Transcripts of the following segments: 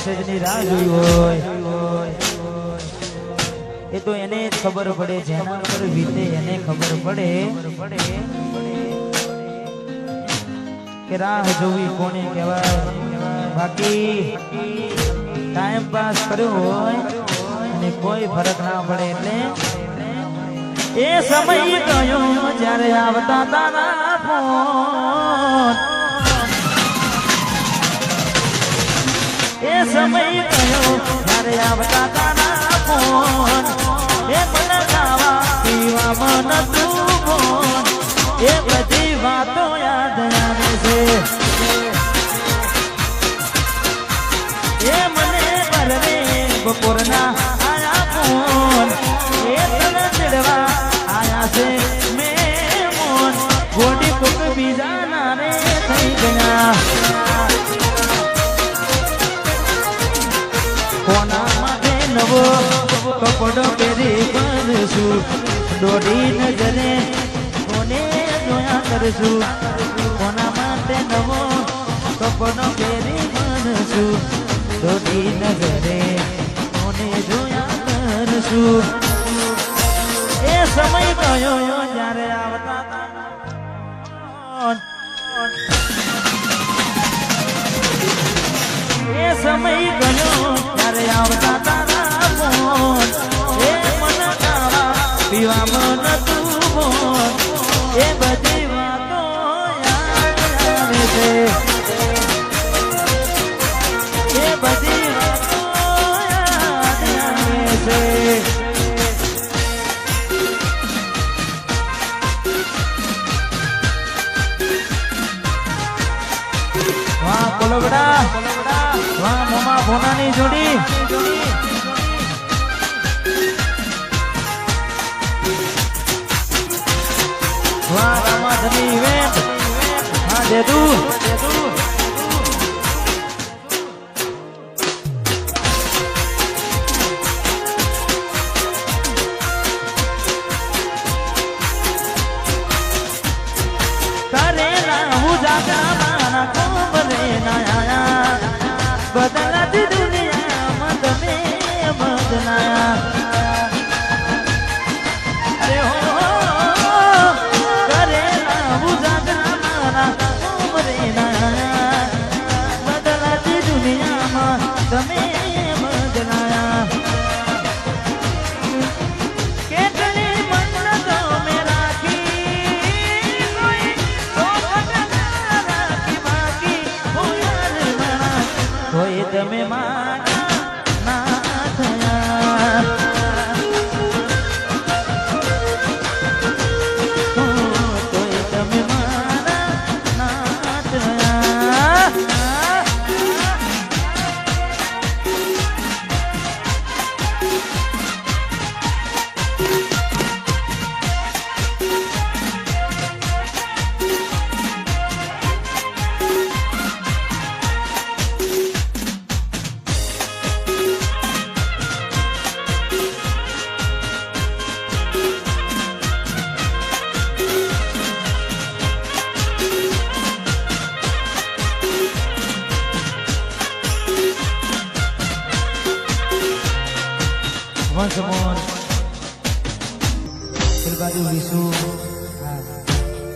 મેસેજની રાહ જોઈ હોય એ તો એને જ ખબર પડે, જેના પર વીતે એને ખબર પડે કે રાહ જોવી કોને કહેવાય. બાકી ટાઈમ પાસ કર્યો હોય અને કોઈ ફરક ના પડે એટલે એ સમય ગયો જ્યારે આવતા તારા ફોન, એ સમય ગયો જ્યારે આવતા તારા ફોન, એ મને ખાવા પીવામાં નતું ફોન, એ બધી વાતો યાદ આવે છે. એ મને પરવે બપોરના આયા ફોન, એ તને ચડવા આયા છે મેમોન, ગોડી કોક બીજા નારે થઈ ગયા. કોના માટે નવો કપડો પહેરી બનશું, દોઢી નજરે કોને જોયા કરશું. કોના માટે નવો કપડો પહેરી બનશું, દોઢી નજરે કોને જોયા કરશું. એ સમય ગયો જ્યારે આવતા એ સમય ગયો ત્યારે આવતા તારા ફોન, એ મને ખાવા પીવામાં નતું ફોન, એ બધી વાતો યાદ આવે છે. એ બધી વાતો યાદ આવે છે. વાહ કોલવડા, વાહ મોમા ભોનાની જોડી, વાહ રામાધની ઇવેન્ટ, હા દેદુ કરેલા હું જાગા મારા કોબરે નાયા, બદલાતી દુનિયામાં તમે બદલાયા. અરે હો કરેલા હું જાગા મારા કોબરે નાયા, બદલાતી દુનિયામાં તમે બદલાયા. કેટલી મન્નતો મેં રાખી, કોઈ તમે મારા ના થયા, કોઈ તમે મારા ના થયા. Once more, બાજુ વિશુ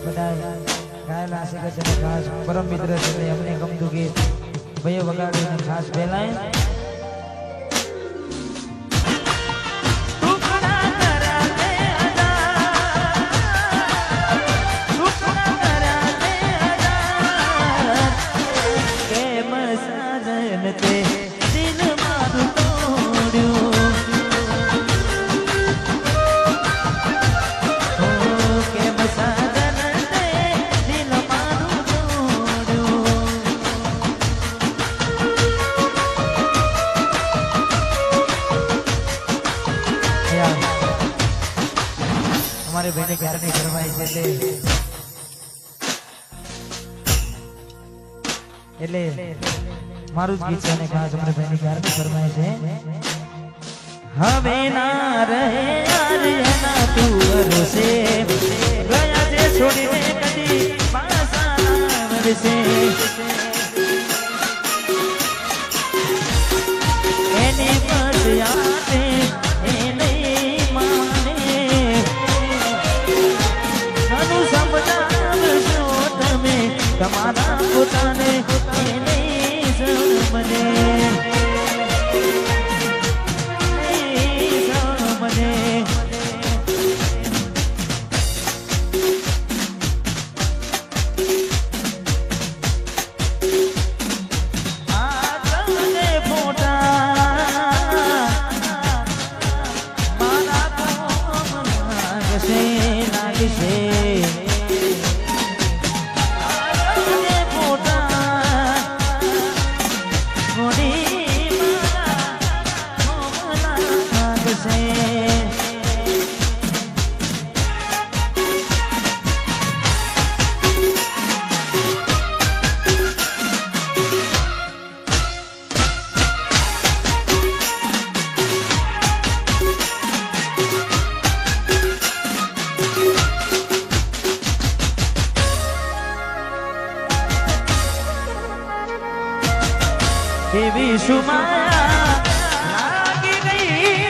બધા ગાયેલા છે કે જેને ખાસ પરમ મિત્ર છે એટલે અમને ગમતું કે ભાઈ વગાડીને ખાસ પહેલાય हमारे बहने प्यार नहीं करवाई એટલે મારું જ ગીત છે અને ખાસ અમારે બહેને પ્યાર ની ફરમાય છે. હવે ના રહે યાર તું વરસે ગયા છે છોડીને કદી પાછા આવશે. લાગશે કેવી સુમાયા લાગી ગઈ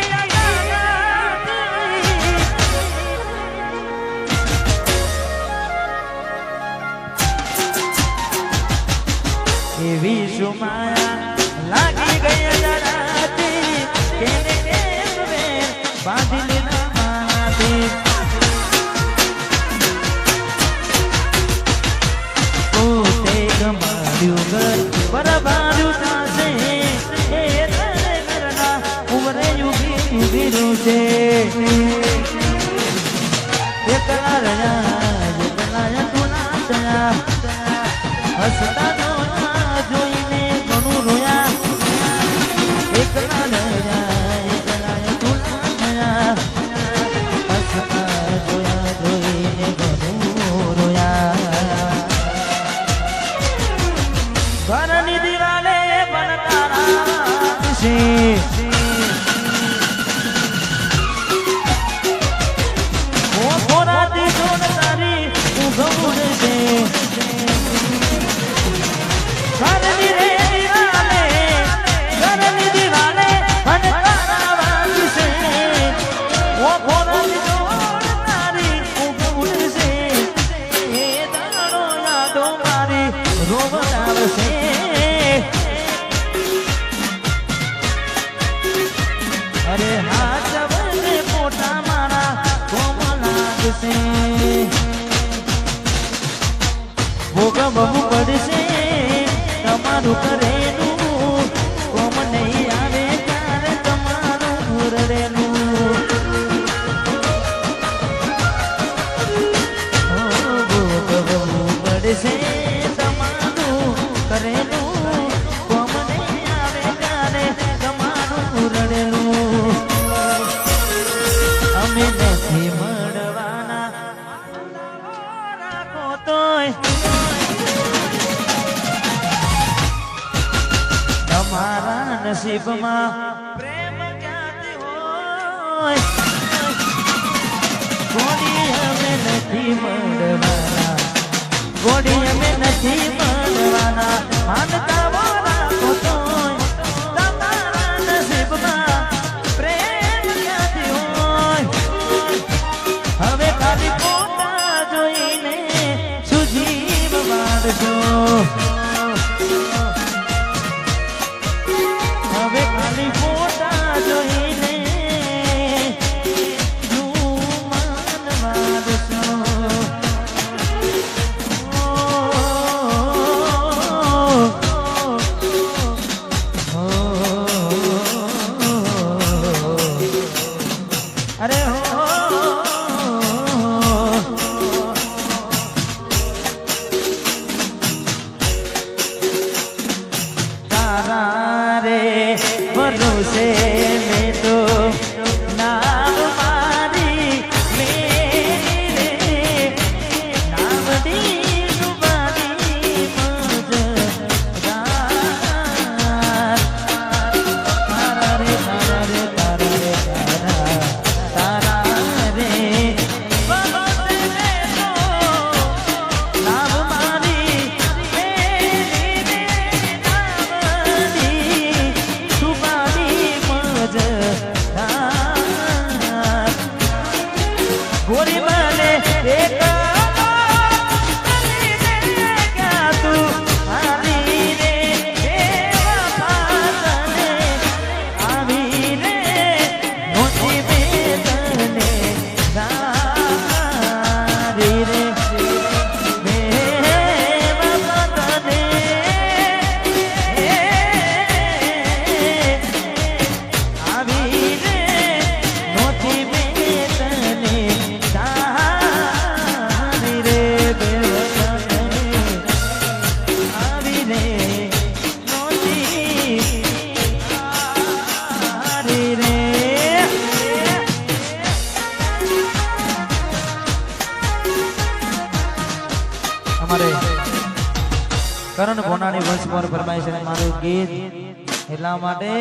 કેવી સુમાયા લાગી ગઈ રાતી કેને કેમે બાંધી લીધા મારાથી પોતે ગમાડ્યું ઘર બરાબર એકલા રહ્યા તુલા થયા હસતા જોઈને ઘણું રોયા એકલા રહ્યા તુલા થયા હસતા જોઈને ઘણું રોયા ઘરની દિવાલે બનકારા છે અરે હાથ વડે મોટા મારા કોમ લાગશે ભોગવવું પડશે તમારું કરેલું કોમ નહીં આવે ત્યારે તમારું રડેલું ભોગવવું પડશે તમારું કરેલું કોમ નહીં આવે ત્યારે તમારું રડેલું અમે નથી મળવાના રાખો તોય તમારા નસીબમાં પ્રેમ ક્યાંથી હોય ગોડી અમે નથી મળવાના ગોડી અમે નથી મળવાના માનતા રાખો તોય તમારા નસીબમાં પ્રેમ ક્યાંથી હોય હવે ખાલી પોતા જોઈને સુજીવ વાળજો હવે ખાલી ફોટા જોઈને માન મારશો અરે હો તારા રે ભરોસે મેં તો નામ મારી મેરી રે નામની સુબાની મજદાર તારા રે તારા રે તારા રે તારા રે ભરોસે મેં તો નામ મારી મેરી રે નામની સુબાની મજદાર કરણ ભોનાની વંશ પર ફરમાઈશ અને મારું ગીત એટલા માટે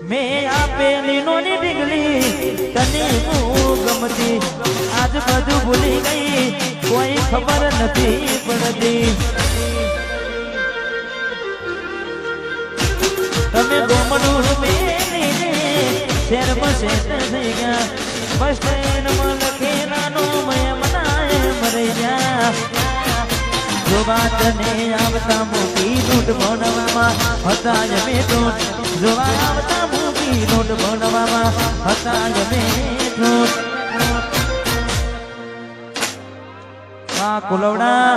મેં આપેલી નોની ડીંગલી તને હું ગમતી આજ બધું ભૂલી ગઈ કોઈ ખબર નથી પડતી તમે ગોમડું મેલીને શેરમાં શેઠ થઈ ગયા બસ ટ્રેનમાં લખેલાનો મેં મનાય મરી ગયા જો વાતને આવતા મોટી લૂંટ ભણવામાં હતા અમે લૂંટ જોવા આવતા મોટી લૂંટ ભણવામાં હતા અમે લૂંટ આ કુલવડા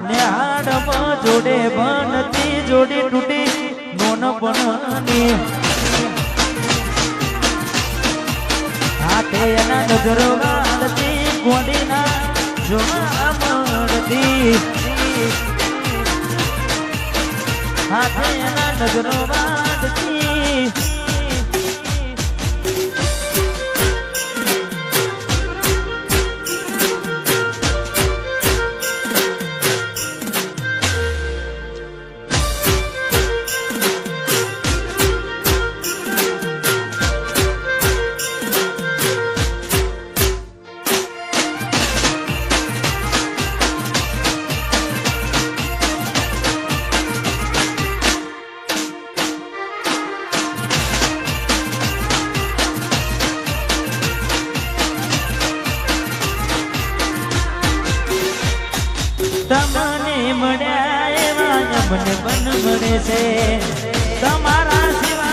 ને હાડમાં જોડે બનતી જોડી તૂટી નોન બનની હાથે એના નજરો વાળતી ગોડીના જોવા મળતી હાથે એના નજરો વાળતી તમને મળ્યા એવા મને બન મળે છે તમારા સિવાય